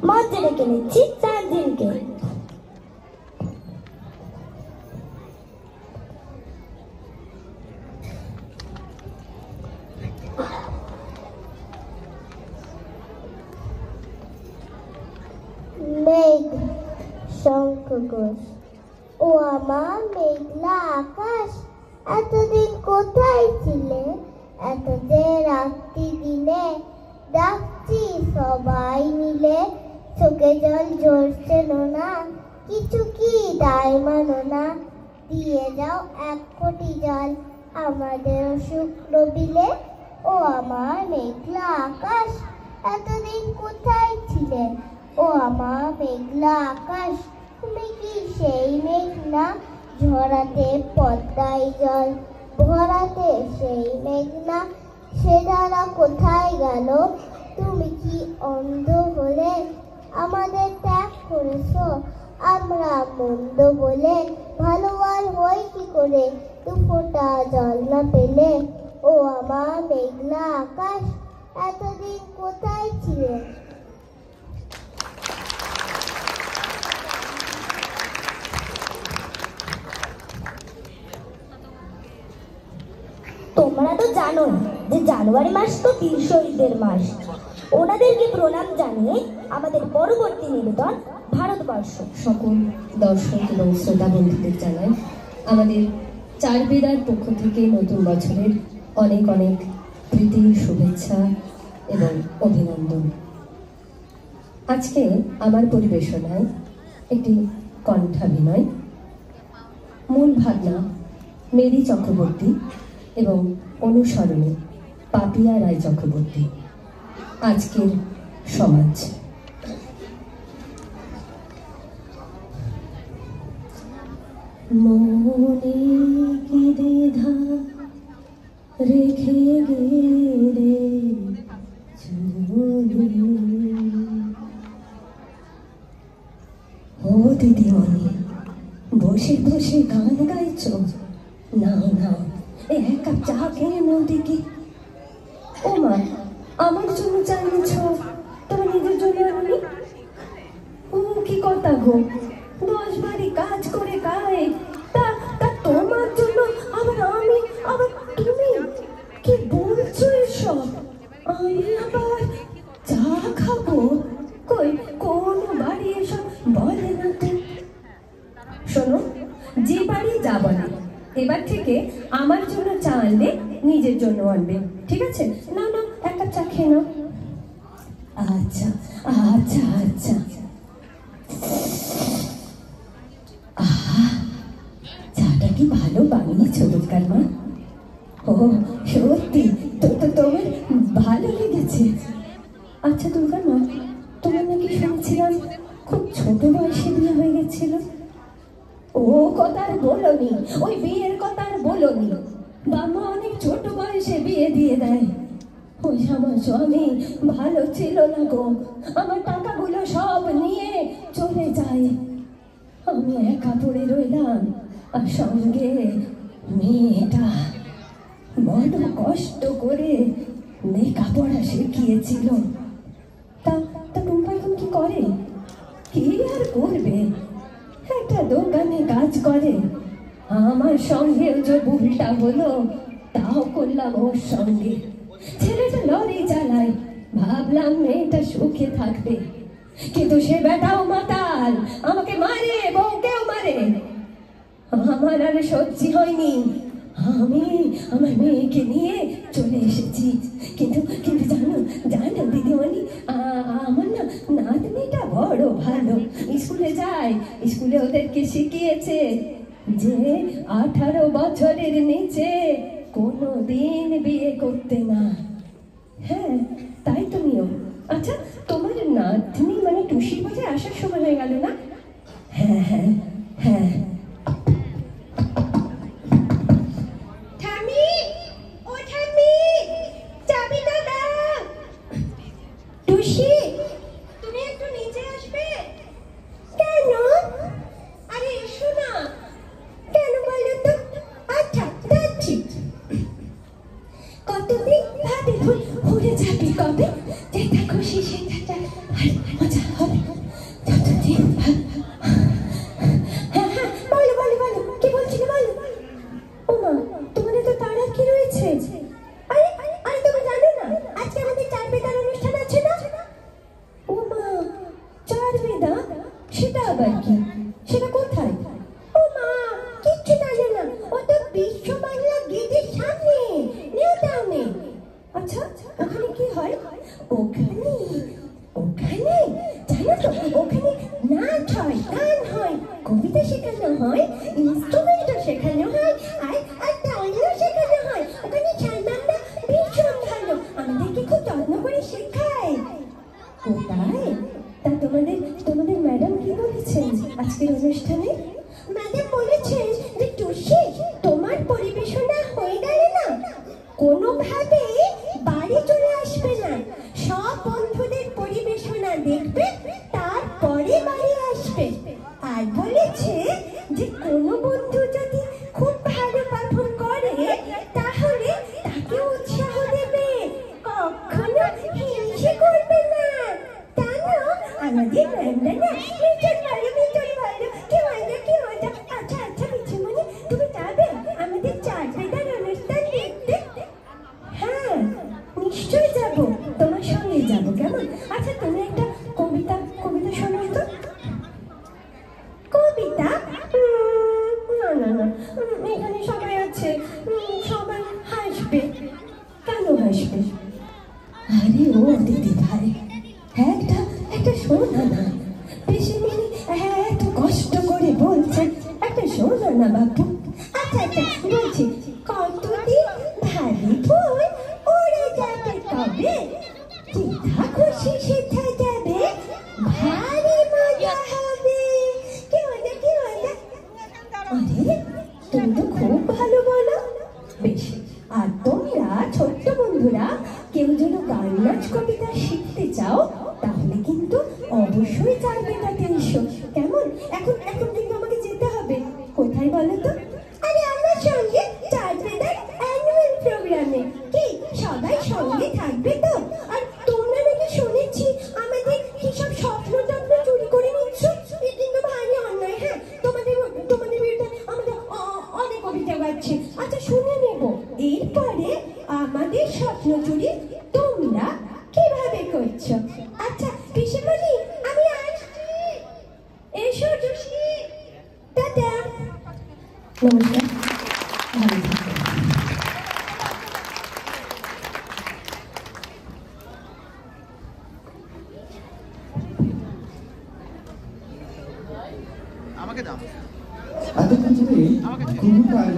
মঞ্চে ডেকে নিচ্ছি তানজিনকে। মেঘ শঙ্খ ঘোষ। ও আমার মেঘলা আকাশ, এতদিন কোথায় ছিলে? এত যে রাত্রি দিনে ডাকছি সবাই মিলে, চোখে জল ঝরছে না, কিছু কি দায় মানো না। দিয়ে যাও এক কোটি জল আমাদের শুক্র বিলে। ও আমার মেঘলা আকাশ, এতদিন কোথায় ছিলে? ও আমার মেঘলা আকাশ, তুমি কি সেই মেঘ না? ঝরাতে পদ্মায় জল ভরাতে সেই মেঘ না? সে দ্বারা কোথায় গেল? তুমি কি অন্ধ হলে আমাদের ত্যাগ করেছো? আমরা মন্দ বলে ভালো আর হয় কি করে, দু ফোঁটা জল না পেলে? ও আমার মেঘলা আকাশ, এতদিন কোথায় ছিলে? তোমরা তো জানো যে জানুয়ারি মাস তো বীর শহীদদের মাস। ওনাদেরকে প্রণাম জানিয়ে আমাদের পরবর্তী নিবেদন ভারতবর্ষ। সকল দর্শক এবং শ্রোতা বন্ধুদের জানাই আমাদের চারবেদার পক্ষ থেকে নতুন বছরের অনেক অনেক প্রীতি, শুভেচ্ছা এবং অভিনন্দন। আজকে আমার পরিবেশনায় একটি কণ্ঠাভিনয়। মূল ভাবনা মেরি চক্রবর্তী এবং অনুসরণে পাপিয়া রায় চক্রবর্তী। আজকের সমাজ। মনে কি দ্বিধা রেখে গেলে ও দিদিমণি, বসে বসে গান গাইছ? নাও নাও, এক কাপ চা খেয়ে নাও দেখি। ও মা, আমার জন্য চা এনেছ, তোমার নিজের জন্য আনি? ও কি কথা গো, 10 বাড়ি কাজ করে খায়, তা তোমার জন্য আবার আমি, আবার তুমি? কি বলছো এসব? আমি আবার চা খাবো? কই, কোন বাড়ি এসব বলে না তো। শোনো, যে বাড়ি যা বলে, এবার থেকে আমার জন্য চা আনবে, নিজের জন্য আনবে, ঠিক আছে? না না, এক কাপ চা খেয়ে নাও। আচ্ছা আচ্ছা আচ্ছা। চাটা কি ভালো বানিয়েছো দুর্গার মা? ও সত্যি তো, তোমার ভালো লেগেছে। আচ্ছা দুর্গার মা, তোমার নাকি শুনছিলাম খুব ছোট বয়সে বিয়ে হয়ে গেছিল? ও কথা আর বলোনি, ওই বিয়ের কথা আর বলোনি। বাবা অনেক ছোট বয়সে বিয়ে দিয়ে দেয়। ওই আমার স্বামী ভালো ছিল না গো, আমার টাকাগুলো সব নিয়ে চলে যায়। আমি একা পড়ে রইলাম, আর সঙ্গে মেয়েটা বড় কষ্ট করে লেখাপড়া শিখিয়েছিল। তা টুম্পা এখন কি করে? কি আর করবে, একটা দোকানে কাজ করে। আমার সঙ্গে যে ভুলটা হলো, তাও করলাম ওর সঙ্গে। ছেলেটা লরি চালায়, ভাবলাম মেয়েটা সুখে থাকবে, কিন্তু সে বেটাও মাতাল, আমাকে মারে, বউকেও মারে। আমার আর সহ্য হয়নি, আমি আমার মেয়েকে নিয়ে চলে এসেছি। কিন্তু কিন্তু জানো জানো দিদিমণি, আমার না নাতনিটা বড় ভালো, স্কুলে যায়, স্কুলে ওদেরকে শিখিয়েছে যে 18 বছরের নিচে কোনো দিন বিয়ে করতে না। হ্যাঁ, তাই তো নিয়ম। আচ্ছা, তোমার নাতনি মানে টুসি বাজে আসার সময় হয়ে গেল না? হ্যাঁ হ্যাঁ হ্যাঁ। কতদিন ভাবে ভুলে যাবি কবে, যেটা খুশি সেটা মজা হবে। আবার কি? সেটা কোথায়? ও মা, কিচ্ছু জানে না। ও তো বিশ্ব বাংলা গেটের সামনে, নিউ টাউনে। আচ্ছা, ওখানে কি হয়? ওখানে ওখানে জানো তো, ওখানে নাচ হয়, গান হয়, কবিতা শেখানো হয়, ইনস্ট্রুমেন্টও শেখানো হয়, আর ডান্সও শেখানো হয়। ওখানে সালমানদা ভীষণ ভালো, আমাদেরকে খুব যত্ন করে শেখায়। কোথায়? তা তোমাদের ম্যাডাম কি বলেছেন আজকের অনুষ্ঠানে? ম্যাডাম বলেছেন যে টুসি, তোমার পরিবেশনা হয়ে গেলে না, কোনোভাবে বাড়ি চলে আসবে না, সব বন্ধুদের পরিবেশনা দেখবে, তারপরে বাড়ি আসবে। আর বলেছে যে কোনো বন্ধু যদি খুব ভালো পারফর্ম করে তাহলে তাকে উৎসাহ দেবে, কখনো হিংসে করবে না। জানো, আমাদের ম্যামরা না ভীষণ ভালো, ভীষণ ভালো। কি মজা, কি মজা। আচ্ছা আচ্ছা পিছুমণি, তুমি যাবে আমাদের চাঁদবেদার অনুষ্ঠান দেখতে? হ্যাঁ, নিশ্চয়ই যাব, তোমার সঙ্গে যাব। কেমন? আচ্ছা, তুমি একটা কবিতা শোনাও তো। কবিতা? না না না, এখানে সবাই আছে, সবাই হাসবে। কেন হাসবে? আরে ও দিদি ভাই, একটা শোনা না। বেশি মিনি এত কষ্ট করে বলছেন, একটা শোনা না বাপু। আচ্ছা আচ্ছা বলছি, কতদিন ভারী ফুল উড়ে যাবে তবে, যেথা খুশি সেথা যাবে, ভারী মজা হবে। কি মজা, কি মজা। আরে, তুমি তো খুব ভালো বলো। বেশ, আর তোমরা ছোট্ট বন্ধুরা কেউ যেন গান নাচ কবিতা শিখতে চাও, তাহলে কিন্তু অবশ্যই চাঁদবেদাতে এসো। কেমন? এখন কিন্তু আমাকে যেতে হবে। কোথায় বলো তো? আরে আমার সঙ্গে চাঁদবেদার অ্যানুয়াল প্রোগ্রামে। কি সবাই সঙ্গে থাকবে তো? আর তোমরা নাকি শুনেছি আমাদের কি সব স্বপ্ন টপ্ন চুরি করে নিচ্ছ, এ কিন্তু ভারী অন্যায়। হ্যাঁ, তোমাদের বিরুদ্ধে আমাদের অনেক অভিযোগ আছে। আচ্ছা শুনে নেব, এরপরে আমাদের স্বপ্ন চুরি তোমরা কিভাবে করছো। আচ্ছা পিসিমণি, আমি আসছি। এসো জুসি, টাটা। নমস্কার, ভালো থাকো। এতক্ষণ ধরে গুরুকার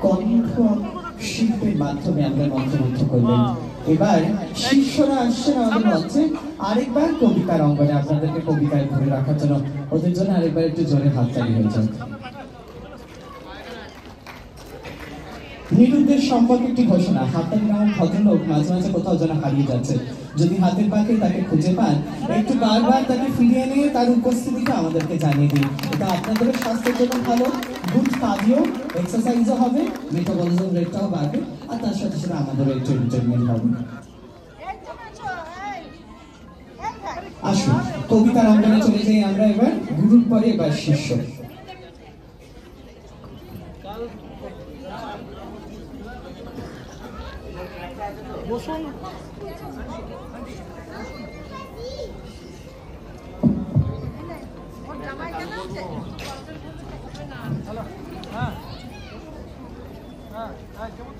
কণ্ঠ শিল্পের মাধ্যমে আমরা মন্ত্রমুগ্ধ করলেন। এবার শিষ্যরা আসছেন আমাদের মঞ্চে আরেকবার কবিতার অঙ্গনে আপনাদেরকে কবিতায় ধরে রাখার জন্য। ওদের জন্য আরেকবার একটু জোরে হাততালি হয়ে যান। নিরুদ্দেশ সম্পর্কে একটি ঘোষণা। হাতের নামক ভদ্রলোক মাঝে মাঝে কোথাও যেন হারিয়ে যাচ্ছে। যদি হাতের পাখে তাকে খুঁজে পান, একটু বারবার তাকে ফিরিয়ে নিয়ে তার উপস্থিতিটা আমাদেরকে জানিয়ে দিন। এটা আপনাদের স্বাস্থ্যের জন্য ভালো, গুড কার্ডিও এক্সারসাইজও হবে, মেটাবলিজম রেটটাও বাড়বে, আর তার সাথে সাথে আমাদেরও একটু এন্টারটেইনমেন্ট হবে। আসুন কবিতার অঙ্গনে চলে যাই আমরা এবার। গুরুর পরে এবার শিষ্য। বসুন। হ্যাঁ হ্যাঁ হ্যাঁ, কেমন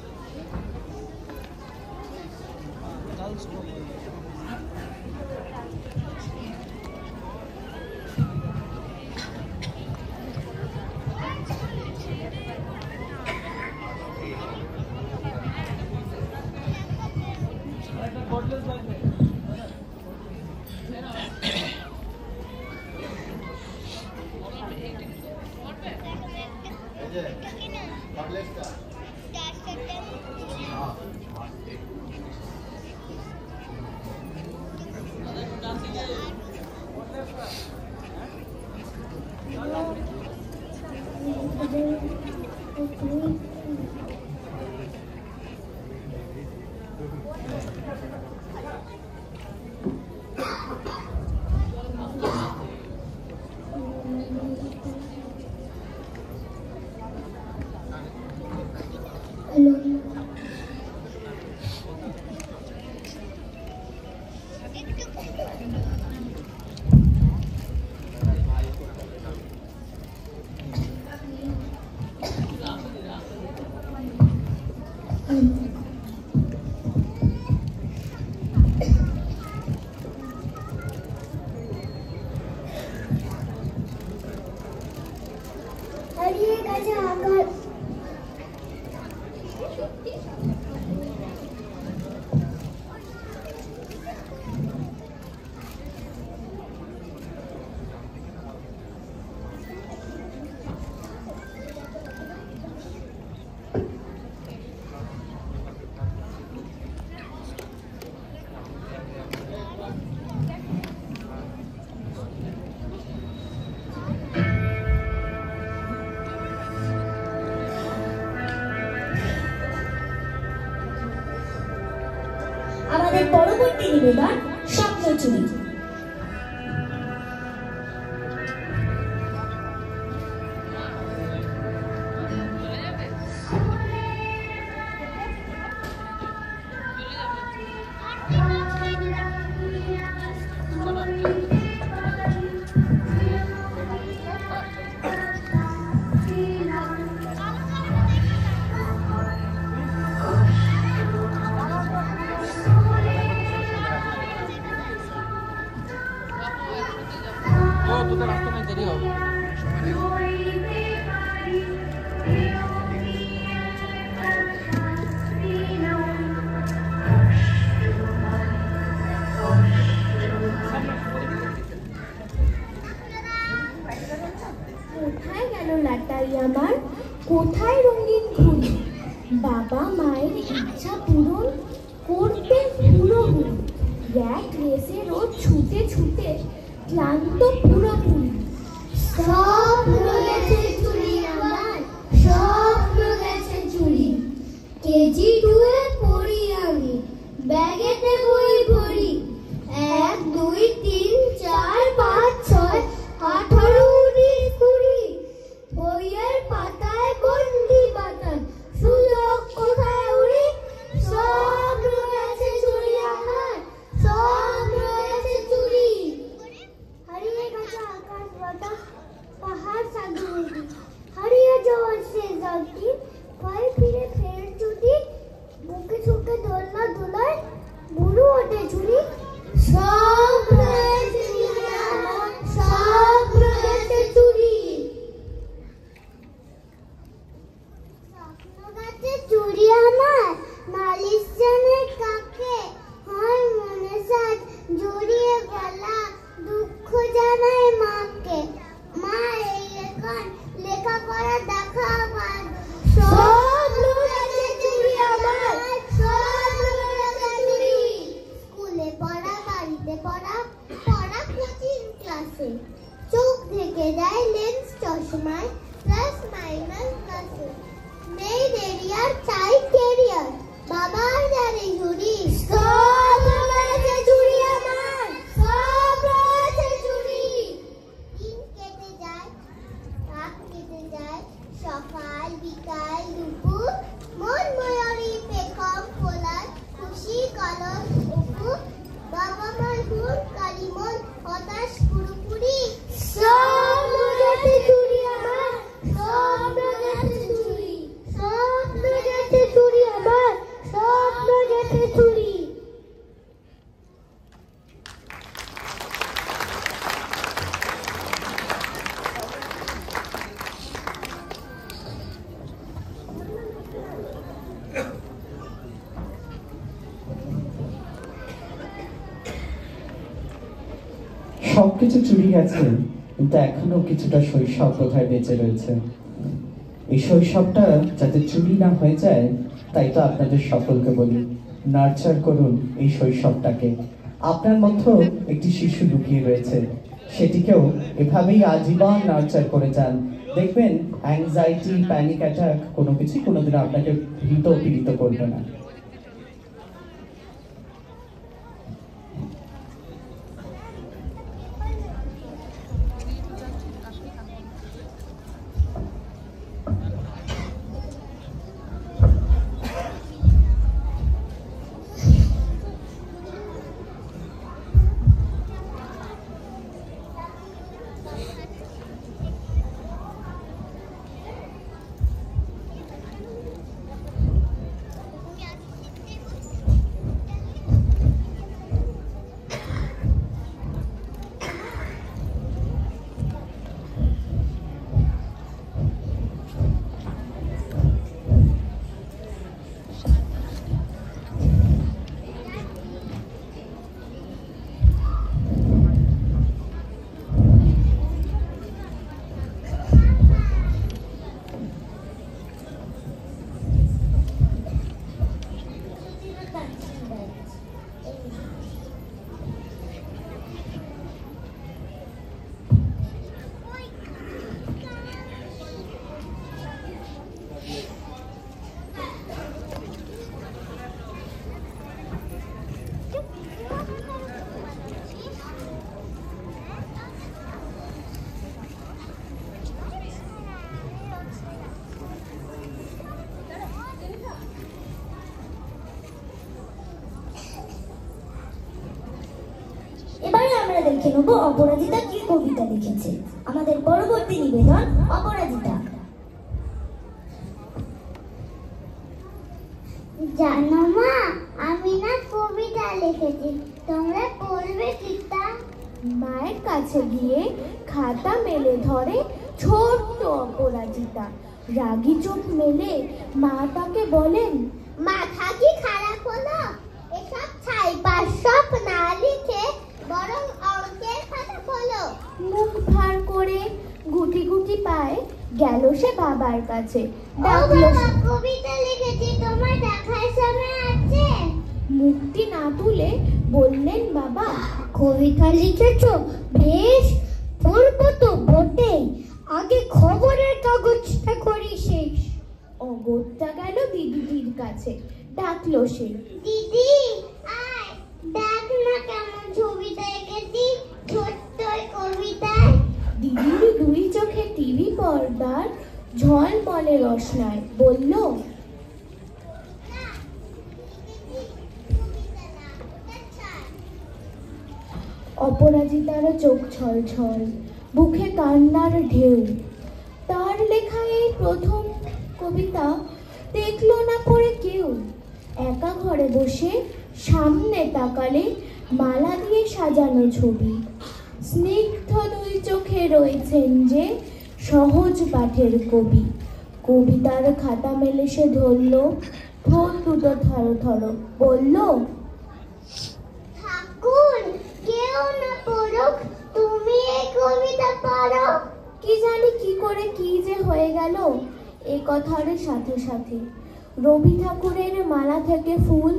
কাছে আকাশ আমাদের পরবর্তী নিবেদন স্বপ্নচুরি। তোদের রাস্তা নেই, দেরি হবে। কোথায় গেল লাটাই আমার, কোথায় রঙিন ঘুড়ি? বাবা মায়ের ইচ্ছা পূরণ করতে পুরোপুরি, এক রেসে রোজ ছুটে ছুটে ক্লান্ত পুরোপুরি। সব রয়েছে চুরি আমার, সব রয়েছে চুরি। কেজি 2 এ পড়ি আমি, ব্যাগেতে বই ভরি। 1 2 3 4 5 6 18 19 20। বইয়ের পাতায় বন্দি বাতান, সুযোগ কোথায় উড়ি? সব রয়েছে চুরি আমার, সব রয়েছে চুরি। হারিয়ে গেছে আকাশ বাতাস, পাহাড় সাগর নদী। হারিয়ে যাওয়ার শেষ জলটি, ভয় ফিরে ফের যদি। বুকে চোখে দোলনা দোলায়, বুড়ো ওঠে ঝুড়ি। সব রয়েছে চুরি আমার, সব রয়েছে চুরি। স্বপ্ন গাছে চুরি আমার, নালিশ জানে কাকে? হয় মনে সাজ জড়িয়ে গলা, দুঃখ জানাই মাকে। মা এই লেখন লেখা পড়া দেখা বাদ। সব রয়েছে চুরি আমার, সব রয়েছে চুরি। স্কুলে পড়া, বাড়িতে পড়া, পড়া কোচিং ক্লাসে। চোখ ঢেকে যায় লেন্স চশমায়, প্লাস মাইনাস ক্লাসে। নেই দেরি আর চাই কেরিয়ার, বাবার জানে ঝুড়ি। সব রয়েছে চুরি আমার, সব রয়েছে চুরি। দিন কেটে যায়, রাত কেটে যায়, সকাল বিকাল দুপুর। মন ময়ূরী পেখম ফোলার, খুশি কলম উপুর। বাবা মার গুণ কালিমন, হতাশ পুরোপুরি। সব রয়েছে চুরি আমার, সব রয়েছে চুরি। সব রয়েছে চুরি আমার, সব রয়েছে চুরি। সবকিছু চুরি গেছে, কিন্তু এখনো কিছুটা শৈশব কোথায় বেঁচে রয়েছে। এই শৈশবটা যাতে চুরি না হয়ে যায়, তাই তো আপনাদের সকলকে বলি, নার্চার করুন এই শৈশবটাকে। আপনার মধ্যেও একটি শিশু লুকিয়ে রয়েছে, সেটিকেও এভাবেই আজীবন নার্চার করে যান। দেখবেন অ্যাংজাইটি, প্যানিক অ্যাটাক কোনো কিছু কোনোদিন আপনাকে ভীত পীড়িত করবে না। দেখে নেব অপরাজিতা কি কবিতা লিখেছে। আমাদের পরবর্তী নিবেদন অপরাজিতা। জানো মা, আমি না কবিতা লিখেছি, তোমরা পড়বে কি তা? মায়ের কাছে গিয়ে খাতা মেলে ধরে ছোট্ট অপরাজিতা। রাগী চোখ মেলে মা তাকে বলেন, মাথা কি খারাপ হলো? এসব ছাইপাশ সব না লিখে বরং অঙ্কের খাতা খোলো। মুখ ভার করে গুটি গুটি পায়ে গেল সে বাবার কাছে। ও ডাকলো বাবা, সে। কবিতা লিখেছি, তোমার দেখার সময় আছে? মুখটি না তুলে বললেন বাবা, কবিতা লিখেছো? বেশ, পড়বো তো বটেই, আগে খবরের কাগজটা করি শেষ। অগত্যা গেল দিদিটির কাছে। ডাকলো সে, দিদি আয়, দেখ না কেমন ছবিটা এঁকেছি ছোট্ট ওই কবিতায়। দিদির দুই চোখে টিভি পর্দার ঝলমলে রসনায় বলল, অপরাজিতার চোখ ছলছল, বুকে কান্নার ঢেউ। তার লেখা এই প্রথম কবিতা দেখলো না পড়ে কেউ। একা ঘরে বসে সামনে তাকালে মালা দিয়ে সাজানো ছবি। স্নিগ্ধ দুই চোখে রয়েছেন যে সহজ পাঠের কবি। কবিতার খাতা মেলে সে ধরল, ঠোঁট দুটো থরো থরো, বলল, ঠাকুর, কেউ না পড়ুক, তুমি এই কবিতা পড়ো। কি জানি কি করে কি যে হয়ে গেল এ কথার সাথে সাথে রবি ঠাকুরের মালা থেকে ফুল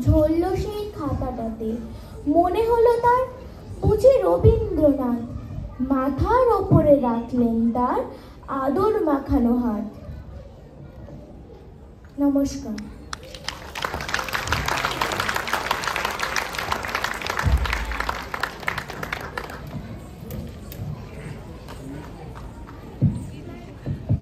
ঝরল সেই খাতাটাতে। মনে হলো তার বুঝি রবীন্দ্রনাথ। মাথার ওপরে রাখলেন তার আদর মাখানো হাত। নমস্কার।